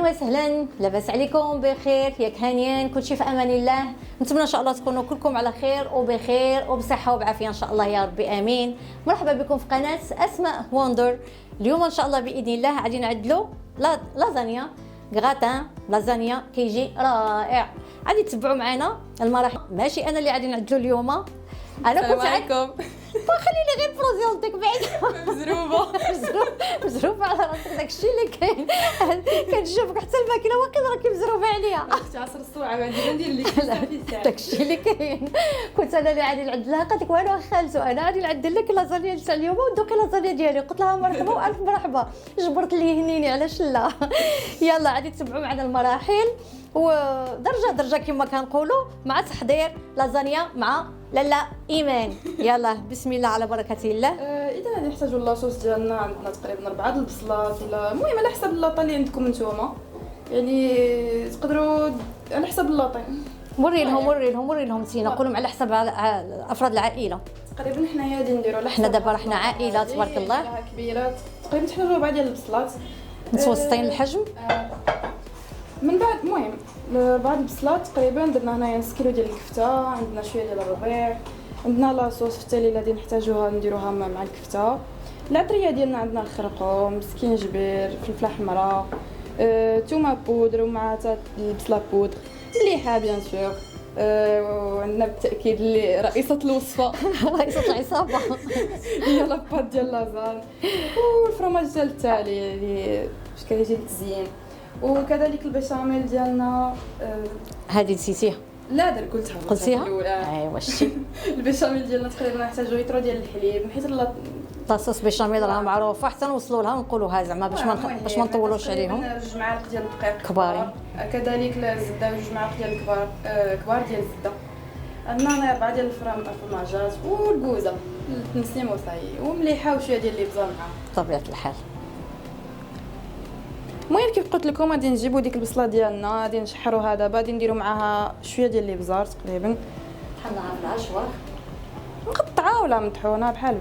وسهلا، لاباس عليكم؟ بخير ياك؟ هانيين كلشي في امان الله. نتمنى ان شاء الله تكونوا كلكم على خير وبخير وبصحه وبعافيه ان شاء الله يا ربي امين. مرحبا بكم في قناه اسماء وندر. اليوم ان شاء الله باذن الله غادي نعدلوا لازانيا غراتان. لازانيا كيجي رائع، غادي تتبعوا معنا المراحل. ماشي انا اللي غادي نعدلوا اليوم، انا كنت عليكم. خليني غير بروزيونتك بعيد. مزروبه على راسك، داكشي اللي كاين. كنشوفك حتى الماكله واقيلا راكي مزروبه عليا. اختي عصر الصوعه غادي ندير لك داكشي اللي كاين. كنت انا اللي غادي نعدلها، قالت لك والو خالتو انا غادي نعدل لك لازانيا تاع اليوم ودوك لازانيا ديالي. قلت لها مرحبا والف مرحبا، جبرت لي هنيني علاش لا. يلا غادي تتبعوا معنا المراحل ودرجه درجه كما كنقولوا مع تحضير لازانيا مع لاله ايمان. يلا بسم الله على بركه الله. اذا غادي نحتاجوا لاصوص ديالنا، عندنا تقريبا 4 البصلات ولا المهم على حسب اللاطه اللي عندكم نتوما، يعني تقدروا على حسب اللاطه. وري لهم نسينا نقولهم على حسب افراد العائله. تقريبا حنايا غادي نديروا على حسب. حنا دابا رحنا عائله تبارك الله كبيره، تقريبا تحتاجوا 4 ديال البصلات متوسطين الحجم. من بعد المهم بعض البصلات تقريبا درنا هنايا نص كيلو ديال الكفته، عندنا شويه ديال الربيع، عندنا لاصوص حتى اللي غادي نحتاجوها نديروها مع الكفته. العطريه ديالنا عندنا الخرقوم، سكينجبير، فلفله حمراء، تومه بودر ومع حتى البصله بودر، مليحه بيان سور. وعندنا بالتاكيد اللي رئيسه الوصفه رئيسه العصابه هي لاباط ديال لازان، والفرماج ديال التالي اللي كيجي التزيين، وكذلك البشاميل ديالنا. هذه نسيتيها؟ لا قلتيها ايوا شتي. البشاميل ديالنا تقريبا نحتاجو لتر ديال الحليب، حيت لاصوص بشاميل راه معروفه، حتى نوصلوا لها ونقولوها زعما باش ما نطولوش عليهم. 2 معالق ديال الدقيق كبارين، كذلك الزبده 2 معالق ديال كبار ديال الزبده. عندنا 4 ديال الفرماجات والكوزه التنسيم وصاي ومليحه وشويه ديال الابزار معاها بطبيعه الحال. المهم كيف قلت لكم غادي نجيبوا ديك البصله ديالنا، غادي نشحروها دابا، غادي نديروا معاها شويه ديال الابزار تقريبا بحالها في العشوار مقطعه ولا مطحونه بحال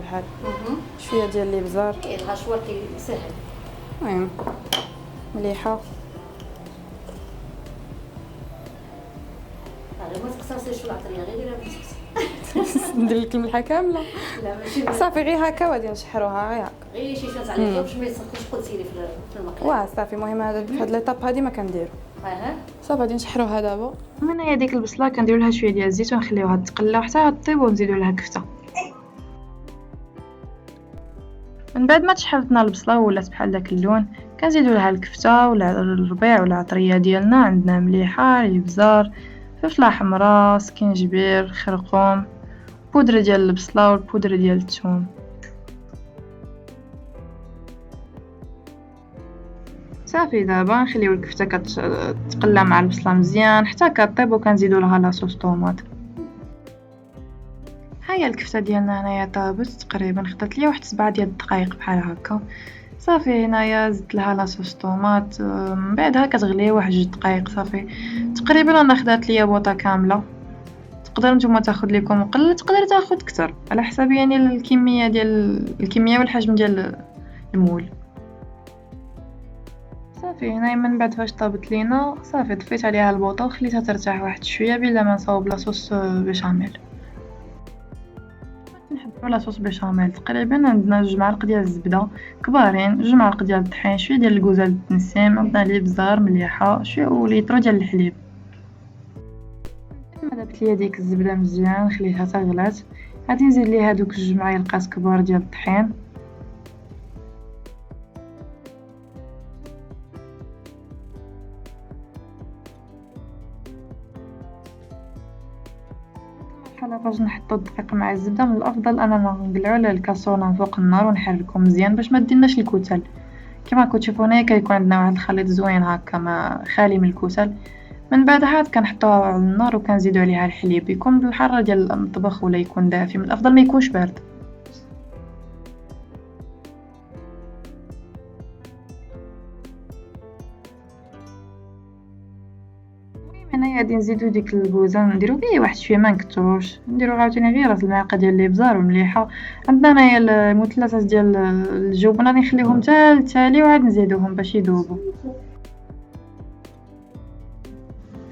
شويه ديال الابزار. العشوار كيسهل. المهم مليحه. غير ما تقصاصيش في العطريه، غير ديرها بالتكسير. ندير لك الملحه كامله؟ لا ماشي صافي غير هكا وغادي نشحروها ياك، غير شي شويه على الجو باش ما يسقطش قلتي لي في المقله. واه صافي. المهم هذا في هاد ليطاب هادي ما كنديرو صافي. غادي نشحروها دابا. هنايا ديك البصله كنديروا لها شويه ديال الزيت ونخليوها تقلى حتى طيب ونزيدوا لها كفته. من بعد ما تشحرتنا البصله ولات بحال داك اللون، كنزيدوا لها الكفته ولا الربيع ولا العطريه ديالنا. عندنا مليحه، الابزار، فلفله حمراء، سكينجبير، خرقوم، بودره ديال البصله والبودره ديال الثوم. صافي دابا نخليو الكفته كتقلى مع البصله مزيان حتى كطيب، وكنزيدوا لها لاصوص طوماط. هيا الكفته ديالنا هنايا طابت تقريبا، خدات ليا واحد 7 ديال الدقائق بحال هكا. صافي هنايا زدت لها لاصوص طوماط، من بعدها كتغلي واحد 2 دقائق. صافي تقريبا انا خدات ليا بوطه كامله. تقدر نتوما تاخذ لكم قل، تقدر تاخذ كتر على حسب يعني الكميه والحجم ديال المول. صافي هنايا من بعد فاش طابت لينا صافي طفيت عليها البوطه وخليتها ترتاح واحد شويه بلا ما نصاوب لاصوص بشاميل. نحضروا لاصوص بشاميل تقريبا عندنا 2 معالق ديال الزبده كبارين، 2 معالق ديال الطحين، شويه ديال الكوزه للتنسيم، عندنا الابزار مليحه، شويه وليتر ديال الحليب. ما دابت ليا ديك الزبده مزيان خليتها تغلات، غادي نزيد ليها دوك 2 معالق كبار ديال الطحين. بحال فاش نحطو الدقيق مع الزبده من الافضل اننا نقلعو على الكاسوله فوق النار ونحركو مزيان باش ما ديناش الكتل. كما كتشوفوا هنايا كيكون عندنا واحد الخليط زوين هكا ما خالي من الكتل. من بعدها كنحطوها على النار وكنزيدو عليها الحليب، يكون بالحراره ديال المطبخ ولا يكون دافي، من الافضل ما يكونش بارد. هنايا غادي نزيدو ديك الكوزه، نديرو غير واحد شويه ما نكثروش، نديرو عاوتاني غير راس المعلقه ديال الابزار ومليحه. عندنا هنايا المثلثات ديال الجبنه غادي نخليهم حتى التالي وعاد نزيدوهم باش يذوبوا.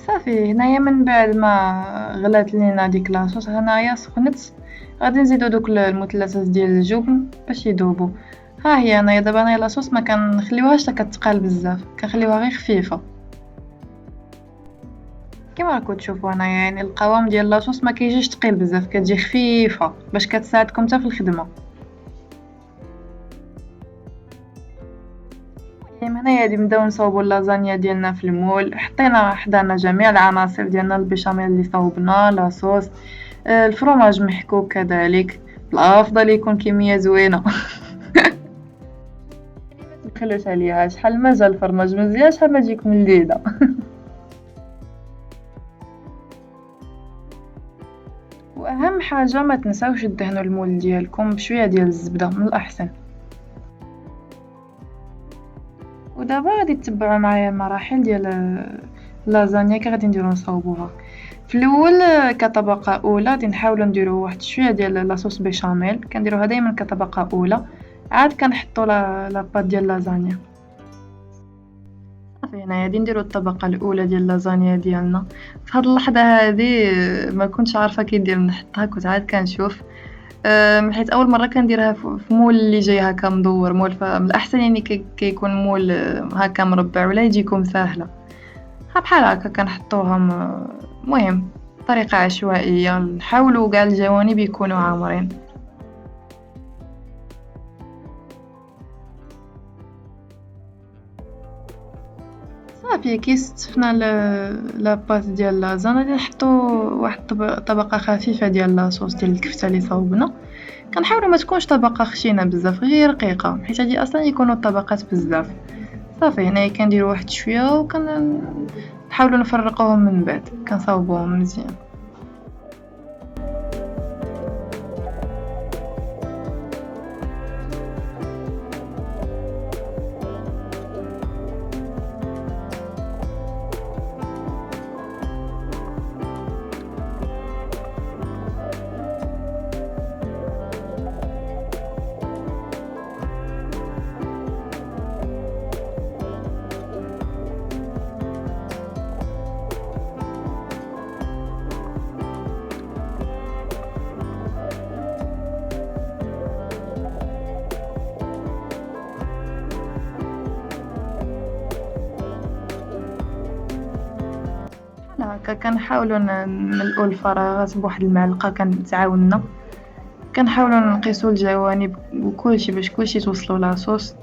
صافي هنايا من بعد ما غلات لينا ديك لاصوص هنايا سخنت، غادي نزيدو دوك المثلثات ديال الجبن باش يذوبوا. ها هي انايا دابا انايا لاصوص ما كنخليوهاش كتقال بزاف، كنخليوها غير خفيفه كيما راكم تشوفوا هنايا. يعني القوام ديال لاصوص ما كيجيش ثقيل بزاف، كتجي خفيفه باش كتساعدكم حتى في الخدمه. المهم هنايا غادي نبداو نصاوبوا اللازانيا ديالنا في المول. حطينا حدانا جميع العناصر ديالنا، البيشاميل اللي صاوبنا، لاصوص، الفرomاج محكوك كذلك، الافضل يكون كميه زوينه. متبخلوش عليها، شحال ما جا الفرماج مزيان شحال ما تجيكم لذيذه. واهم حاجه ما تنساوش دهنوا المول ديالكم بشويه ديال الزبده من الاحسن. ودابا غادي تتبعوا معايا المراحل ديال اللازانيا كي غادي نديرو نصاوبوها. في الاول كطبقه اولى غادي نحاولوا نديرو واحد شويه ديال لاصوص بيشاميل، كنديروها دائما كطبقه اولى، عاد كنحطوا لا باد ديال اللازانيا. صافي هنايا غادي نديرو الطبقه الاولى ديال اللازانيا ديالنا. في هاد اللحظه هذه ما كنتش عارفه كي ندير نحطها، كنت عاد كنشوف حيت اول مره كنديرها في مول اللي جاي هكا مدور مول، فمن الاحسن يعني كيكون مول هكا مربع ولا يجيكم ساهله. بحال هكا كنحطوهم. المهم طريقه عشوائيه، نحاولوا كاع الجوانب يكونوا عامرين. صافي كي استفنا لاباط ديال اللازانيا غادي نحطو واحد طبقه خفيفه ديال لاصوص ديال الكفته اللي صاوبنا. كنحاولوا ما تكونش طبقه خشينه بزاف، غير رقيقه، حيت هادي اصلا يكونوا الطبقات بزاف. صافي هنايا كنديروا واحد شويه نحاولوا نفرقوهم من بعد، كنصاوبوهم مزيان. هكا كنحاولوا نملؤوا الفراغات بواحد المعلقه كنتعاوننا، كنحاولوا نقيسوا الجوانب وكلشي باش كلشي توصلوا لاصوص.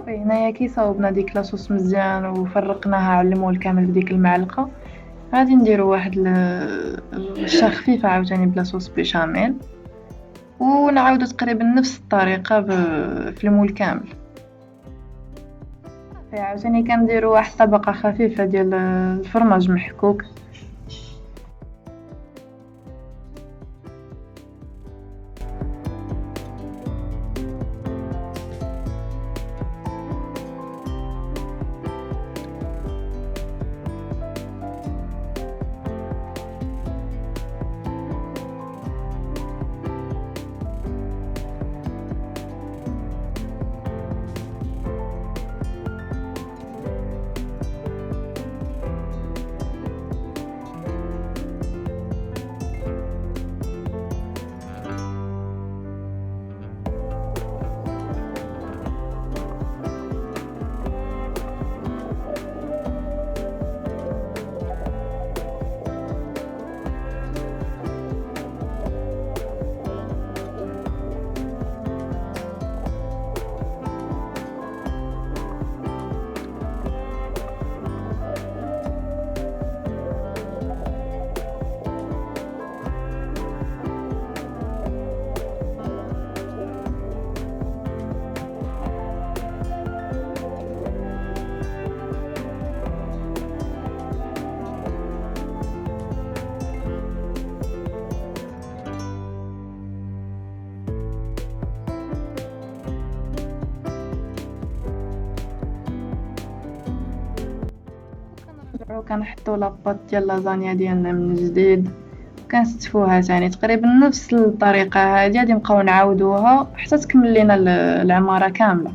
هنايا كي صاوبنا ديك لاصوص مزيان وفرقناها على المول كامل بديك المعلقه، غادي نديرو واحد الرشه خفيفه عاوتاني بلاصوص بيشاميل، ونعاودو تقريبا نفس الطريقه في المول كامل. عاوتاني كنديرو واحد طبقه خفيفه ديال الفرماج محكوك. وكنحطوا لاباط ديال لازانيا ديالنا من جديد كنستفوها تاني تقريبا نفس الطريقه هذه غادي نبقاو نعاودوها حتى تكمل لينا العماره كامله.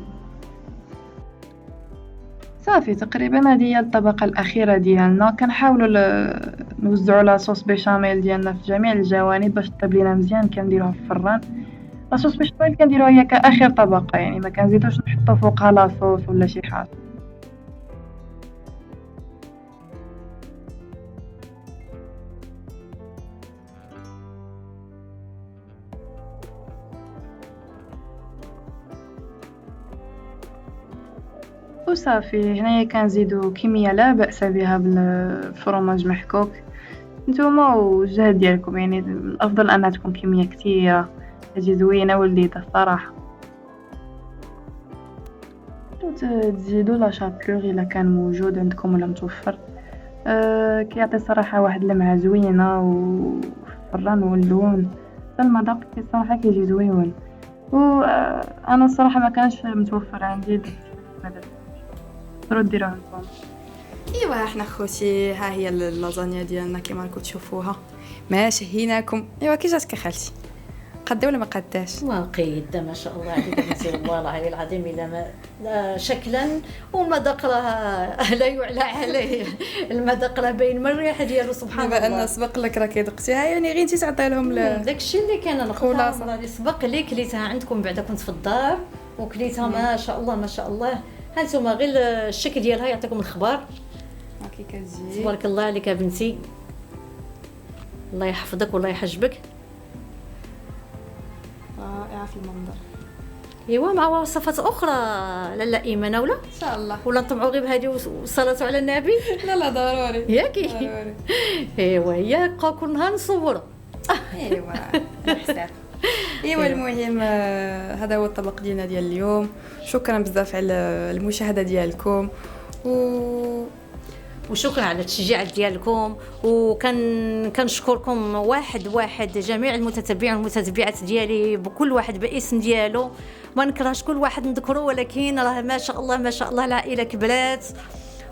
صافي تقريبا هذه هي الطبقه الاخيره ديالنا. كنحاولوا نوزعوا لاصوص بيشاميل ديالنا في جميع الجوانب باش تطيب لينا مزيان. كنديروها في الفران. لاصوص بيشاميل كنديروها هي كاخر طبقه، يعني ما كنزيدوش نحطوا فوقها لاصوص ولا شي حاجه. وصافي هنايا كنزيدو كميه لا باس بها بالفرماج محكوك. نتوما والجهد ديالكم، يعني الافضل انها تكون كميه كثيره تجي زوينه ولذيذه الصراحه. تزيدو لا شابلور الا كان موجود عندكم ولا متوفر. كيعطي صراحه واحد اللمعه زوينه والفران واللون المذاق صراحه كيجي زوين. وانا الصراحه ما كانش متوفر عندي تقدروا ديروها نتوما. ايوا احنا خوتي ها هي اللازانيا ديالنا كما راكم تشوفوها ما شهيناكم. ايوا كي جاتك خالتي؟ قدا ولا ما قداش؟ واقيده ما شاء الله عليك بنتي، والله العلي العظيم الا ما شكلا والمذاق راه لا يعلى عليه. المذاق راه باين من الريحه ديالو سبحان الله. دابا انا سبق لك راكي دقتيها، يعني غير انت تعطي لهم داكشي اللي كان انا خلاصة. اللي سبق لي كليتها عندكم بعدا كنت في الدار وكليتها ما شاء الله ما شاء الله. ها نتوما غير الشكل ديالها يعطيكم الخبر. هاكي كتجي تبارك الله عليك بنتي، الله يحفظك والله يحجبك. رائعه في المنظر. ايوا مع وصفات اخرى لاله ايمانه ولا ان شاء الله. ولا نطمعوا غير بهذه والصلاه على النبي. لا ضروري ياكي ضروري. ايوا هي بقاو كل نهار نصوروا. ايوا حساب. ايوا المهم هذا هو الطبق ديالنا ديال اليوم. شكرا بزاف على المشاهده ديالكم وشكرا على التشجيع ديالكم. كنشكركم واحد جميع المتتبعين والمتتبعات ديالي، بكل واحد باسم ديالو. ما نكرهش كل واحد نذكره، ولكن راه ما شاء الله ما شاء الله العائله كبرات.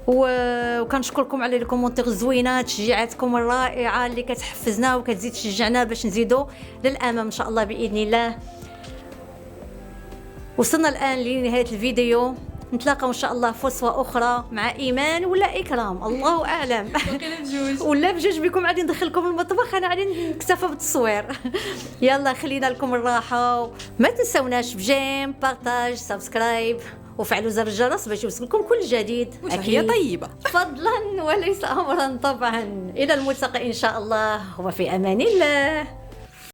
وكنشكركم على لي كومونتير زوينه، تشجيعاتكم الرائعه اللي كتحفزنا وكتزيد تشجعنا باش نزيدوا للامام ان شاء الله باذن الله. وصلنا الان لنهايه الفيديو. نتلاقاو ان شاء الله في وصفه اخرى مع ايمان ولا اكرام، الله اعلم. ولا بجوج بكم غادي ندخلكم المطبخ، انا غادي نكتفى بالتصوير. يلا خلينا لكم الراحه. ما تنسوناش بجيم بارطاج سبسكرايب وفعلوا زر الجرس باش يوصلكم كل جديد. اكيد طيبه فضلا وليس امرا طبعا. الى الملتقى ان شاء الله وفي امان الله.